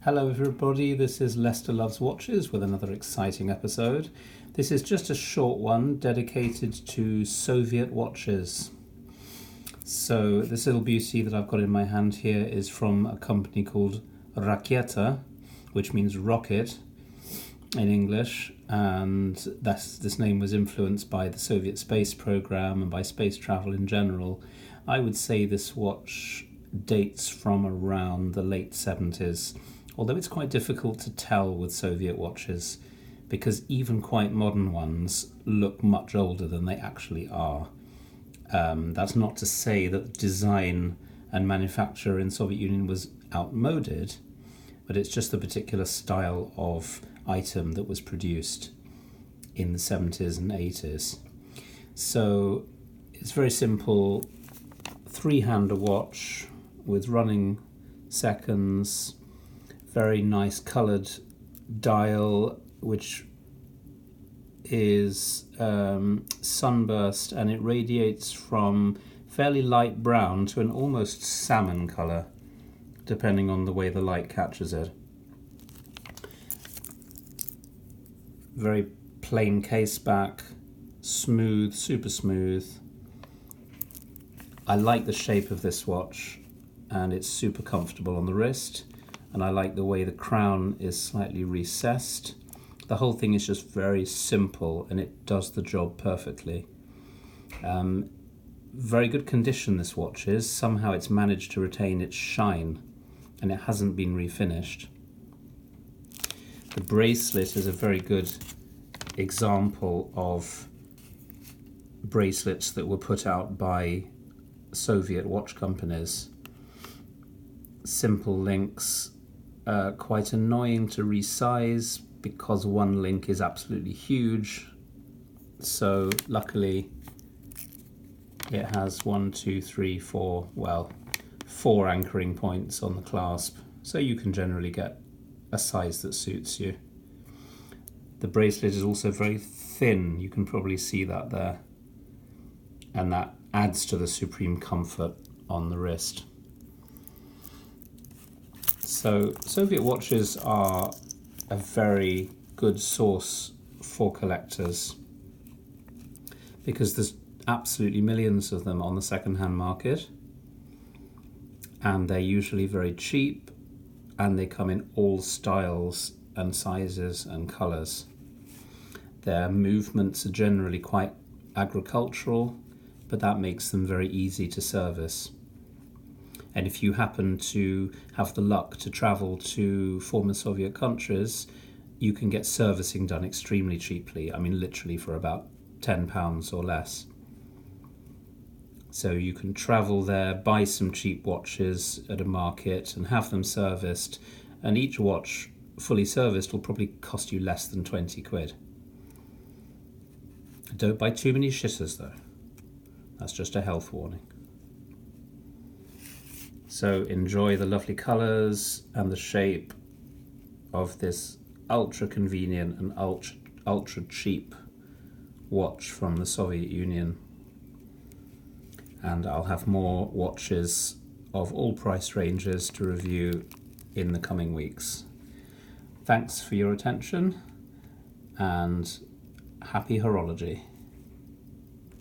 Hello everybody, this is Lester Loves Watches with another exciting episode. This is just a short one dedicated to Soviet watches. So this little beauty that I've got in my hand here is from a company called Rakieta, which means rocket in English, and this name was influenced by the Soviet space program and by space travel in general. I would say this watch dates from around the late 70s. Although it's quite difficult to tell with Soviet watches because even quite modern ones look much older than they actually are. That's not to say that design and manufacture in Soviet Union was outmoded, but it's just the particular style of item that was produced in the 70s and 80s. So it's very simple, three-hander watch with running seconds, very nice coloured dial, which is sunburst, and it radiates from fairly light brown to an almost salmon colour, depending on the way the light catches it. Very plain case back, smooth, super smooth. I like the shape of this watch, and it's super comfortable on the wrist. And I like the way the crown is slightly recessed. The whole thing is just very simple and it does the job perfectly. Very good condition this watch is. Somehow it's managed to retain its shine and it hasn't been refinished. The bracelet is a very good example of bracelets that were put out by Soviet watch companies. Simple links. Quite annoying to resize because one link is absolutely huge. So luckily it has 4 anchoring points on the clasp, so you can generally get a size that suits you. The bracelet is also very thin, you can probably see that there, and that adds to the supreme comfort on the wrist. So Soviet watches are a very good source for collectors because there's absolutely millions of them on the second-hand market, and they're usually very cheap, and they come in all styles and sizes and colours. Their movements are generally quite agricultural, but that makes them very easy to service. And if you happen to have the luck to travel to former Soviet countries, you can get servicing done extremely cheaply. I mean, literally for about £10 or less. So you can travel there, buy some cheap watches at a market and have them serviced. And each watch fully serviced will probably cost you less than 20 quid. Don't buy too many shitters though. That's just a health warning. So enjoy the lovely colours and the shape of this ultra convenient and ultra cheap watch from the Soviet Union. And I'll have more watches of all price ranges to review in the coming weeks. Thanks for your attention and happy horology.